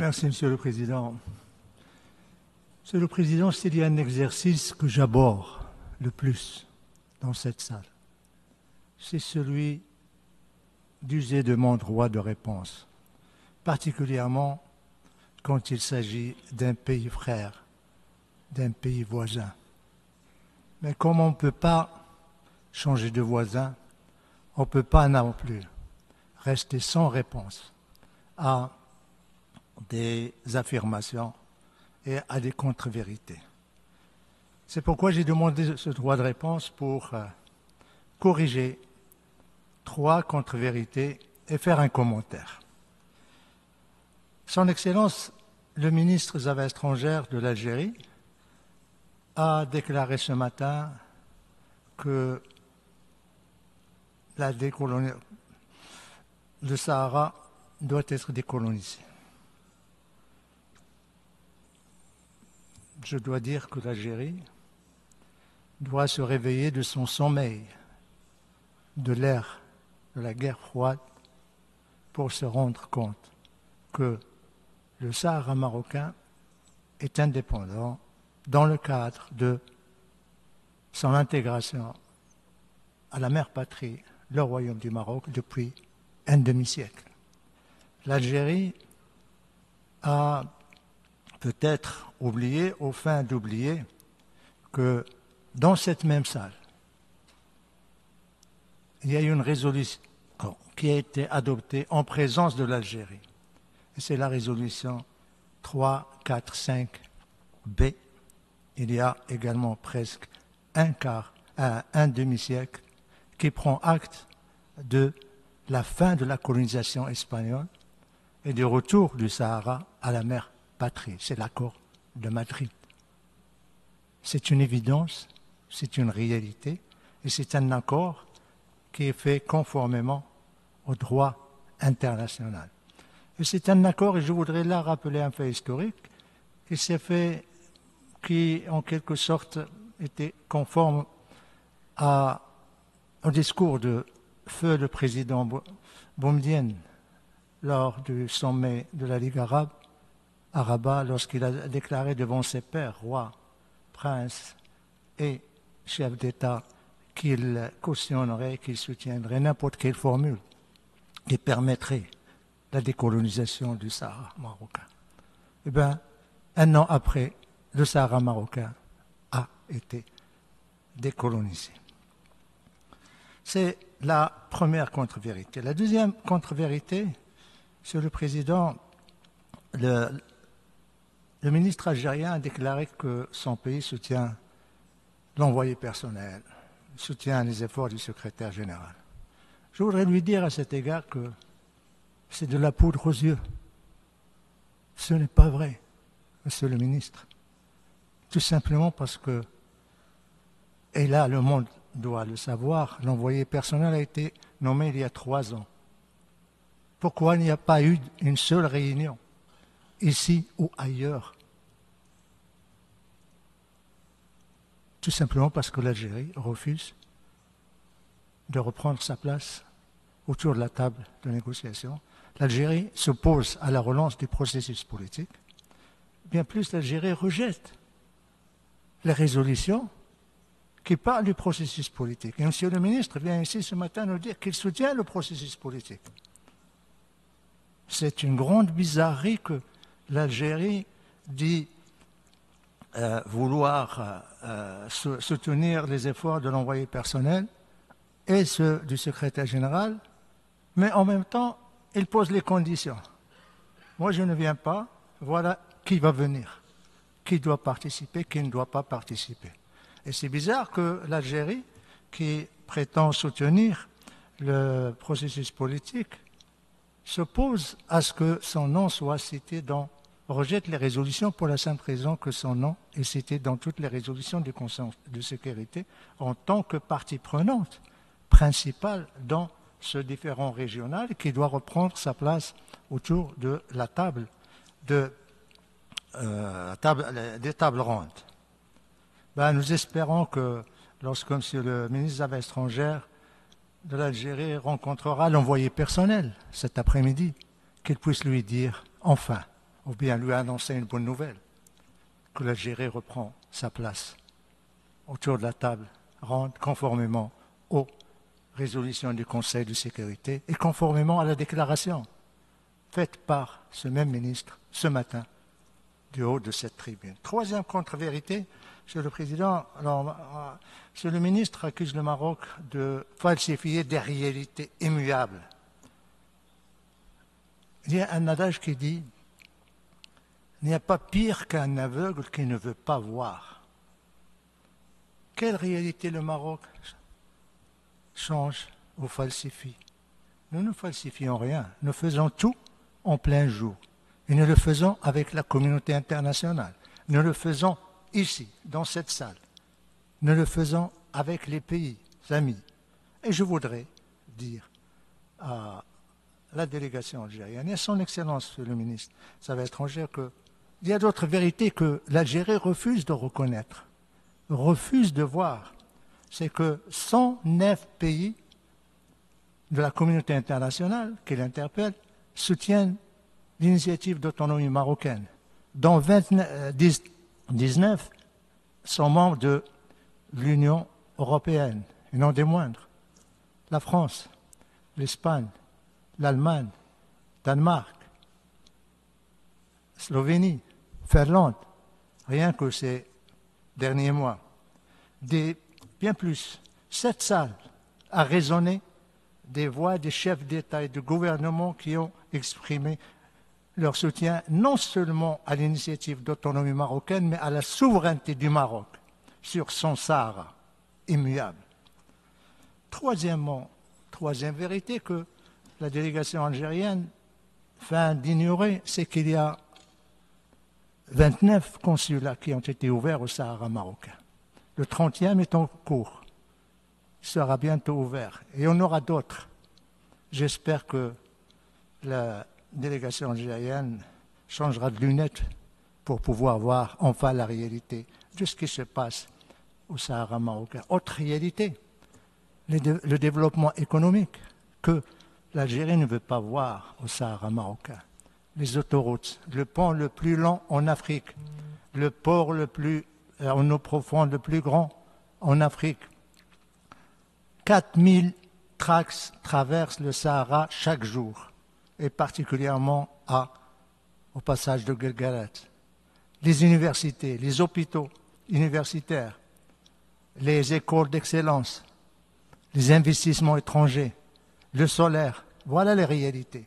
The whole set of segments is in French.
Merci, Monsieur le Président. Monsieur le Président, s'il y a un exercice que j'aborde le plus dans cette salle, c'est celui d'user de mon droit de réponse, particulièrement quand il s'agit d'un pays frère, d'un pays voisin. Mais comme on ne peut pas changer de voisin, on ne peut pas non plus rester sans réponse à des affirmations et à des contre-vérités. C'est pourquoi j'ai demandé ce droit de réponse pour corriger 3 contre-vérités et faire un commentaire. Son Excellence, le ministre des Affaires étrangères de l'Algérie, a déclaré ce matin que le Sahara doit être décolonisé. Je dois dire que l'Algérie doit se réveiller de son sommeil, de l'ère de la guerre froide, pour se rendre compte que le Sahara marocain est indépendant dans le cadre de son intégration à la mère patrie, le Royaume du Maroc, depuis un demi-siècle. L'Algérie a peut-être oublié, au fin d'oublier, que dans cette même salle, il y a eu une résolution qui a été adoptée en présence de l'Algérie. Et c'est la résolution 345B. Il y a également presque un demi-siècle qui prend acte de la fin de la colonisation espagnole et du retour du Sahara à la mère patrie. C'est l'accord de Madrid. C'est une évidence, c'est une réalité, et c'est un accord qui est fait conformément au droit international. Et c'est un accord, et je voudrais là rappeler un fait historique, qui s'est fait, qui en quelque sorte était conforme au discours de feu le président Boumedienne lors du sommet de la Ligue arabe, à Rabat, lorsqu'il a déclaré devant ses pairs, rois, princes et chefs d'État, qu'il cautionnerait, qu'il soutiendrait n'importe quelle formule qui permettrait la décolonisation du Sahara marocain. Eh bien, un an après, le Sahara marocain a été décolonisé. C'est la première contre-vérité. La deuxième contre-vérité, Monsieur le Président, le ministre algérien a déclaré que son pays soutient l'envoyé personnel, soutient les efforts du secrétaire général. Je voudrais lui dire à cet égard que c'est de la poudre aux yeux. Ce n'est pas vrai, Monsieur le ministre. Tout simplement parce que, et là le monde doit le savoir, l'envoyé personnel a été nommé il y a 3 ans. Pourquoi il n'y a pas eu une seule réunion, ici ou ailleurs? Tout simplement parce que l'Algérie refuse de reprendre sa place autour de la table de négociation. L'Algérie s'oppose à la relance du processus politique. Bien plus, l'Algérie rejette les résolutions qui parlent du processus politique. Et M. le ministre vient ici ce matin nous dire qu'il soutient le processus politique. C'est une grande bizarrerie que l'Algérie dit vouloir soutenir les efforts de l'envoyé personnel et ceux du secrétaire général, mais en même temps, il pose les conditions. Moi, je ne viens pas, voilà qui va venir, qui doit participer, qui ne doit pas participer. Et c'est bizarre que l'Algérie, qui prétend soutenir le processus politique, s'oppose à ce que son nom soit cité rejette les résolutions pour la simple raison que son nom est cité dans toutes les résolutions du Conseil de sécurité en tant que partie prenante principale dans ce différend régional qui doit reprendre sa place autour de la table des tables rondes. Nous espérons que lorsque M. le ministre des Affaires étrangères de l'Algérie rencontrera l'envoyé personnel cet après-midi, qu'il puisse lui dire, enfin, ou bien lui annoncer une bonne nouvelle, que l'Algérie reprend sa place autour de la table, conformément aux résolutions du Conseil de sécurité et conformément à la déclaration faite par ce même ministre ce matin du haut de cette tribune. Troisième contre-vérité, Monsieur le Président, Monsieur le ministre accuse le Maroc de falsifier des réalités immuables. Il y a un adage qui dit « Il n'y a pas pire qu'un aveugle qui ne veut pas voir ». Quelle réalité le Maroc change ou falsifie? Nous ne falsifions rien, nous faisons tout en plein jour. Et nous le faisons avec la communauté internationale. Nous le faisons ici, dans cette salle. Nous le faisons avec les pays amis. Et je voudrais dire à la délégation algérienne et à son Excellence, le ministre des Affaires étrangères, qu'il y a d'autres vérités que l'Algérie refuse de reconnaître, refuse de voir. C'est que 109 pays de la communauté internationale qui l'interpellent soutiennent l'initiative d'autonomie marocaine, dont 19 sont membres de l'Union européenne, et non des moindres. La France, l'Espagne, l'Allemagne, Danemark, Slovénie, Finlande, rien que ces derniers mois. Bien plus, cette salle a résonné des voix des chefs d'État et de gouvernement qui ont exprimé leur soutien non seulement à l'initiative d'autonomie marocaine, mais à la souveraineté du Maroc sur son Sahara immuable. Troisième vérité que la délégation algérienne feint d'ignorer, c'est qu'il y a 29 consulats qui ont été ouverts au Sahara marocain. Le 30e est en cours. Il sera bientôt ouvert. Et on aura d'autres. J'espère que la délégation algérienne changera de lunettes pour pouvoir voir enfin la réalité de ce qui se passe au Sahara marocain. Autre réalité, le développement économique que l'Algérie ne veut pas voir au Sahara marocain. Les autoroutes, le pont le plus long en Afrique, le port le plus en eau profonde, le plus grand en Afrique. 4000 tracts traversent le Sahara chaque jour, et particulièrement au passage de Guelguerat. Les universités, les hôpitaux universitaires, les écoles d'excellence, les investissements étrangers, le solaire, voilà les réalités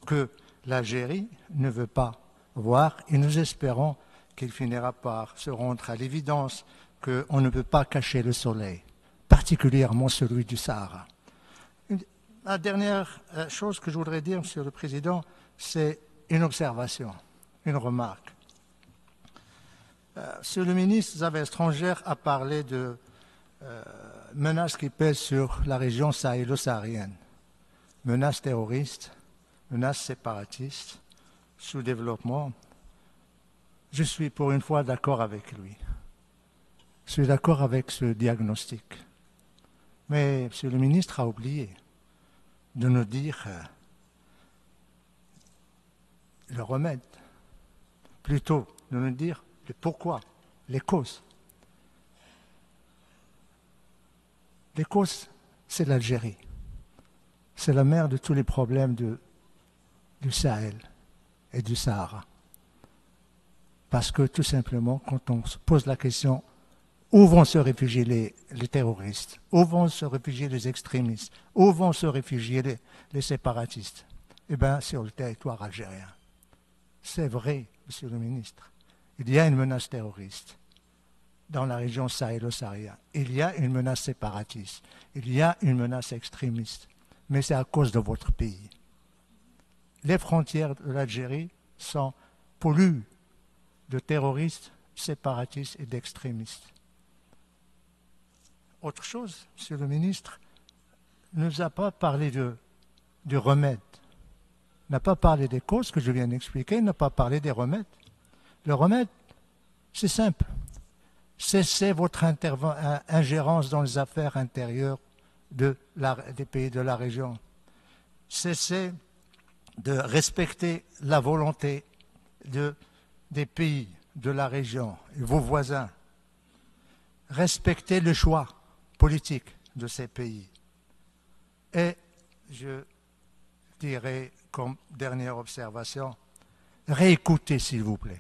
que l'Algérie ne veut pas voir, et nous espérons qu'il finira par se rendre à l'évidence qu'on ne peut pas cacher le soleil, particulièrement celui du Sahara. La dernière chose que je voudrais dire, Monsieur le Président, c'est une observation, une remarque. Monsieur le ministre des Affaires étrangères a parlé de menaces qui pèsent sur la région sahélo-saharienne. Menaces terroristes, menaces séparatistes, sous-développement. Je suis pour une fois d'accord avec lui. Je suis d'accord avec ce diagnostic. Mais Monsieur le ministre a oublié de nous dire le remède, plutôt de nous dire le pourquoi, les causes. Les causes, c'est l'Algérie. C'est la mère de tous les problèmes du Sahel et du Sahara. Parce que tout simplement, quand on se pose la question où vont se réfugier les terroristes, où vont se réfugier les extrémistes, où vont se réfugier les séparatistes, eh bien, sur le territoire algérien. C'est vrai, Monsieur le ministre. Il y a une menace terroriste dans la région sahélo-saharienne. Il y a une menace séparatiste. Il y a une menace extrémiste. Mais c'est à cause de votre pays. Les frontières de l'Algérie sont polluées de terroristes, séparatistes et d'extrémistes. Autre chose, Monsieur le ministre, ne nous a pas parlé du remède. N'a pas parlé des causes que je viens d'expliquer, n'a pas parlé des remèdes. Le remède, c'est simple. Cessez votre ingérence dans les affaires intérieures des pays de la région. Cessez de respecter la volonté des pays de la région et vos voisins, respectez le choix politique de ces pays. Et je dirais, comme dernière observation, réécoutez, s'il vous plaît,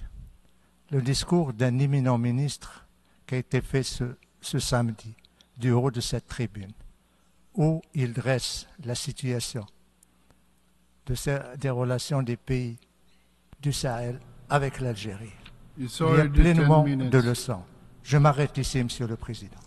le discours d'un éminent ministre qui a été fait ce samedi du haut de cette tribune, où il dresse la situation des relations des pays du Sahel avec l'Algérie. Il y a pleinement de leçons. Je m'arrête ici, Monsieur le Président.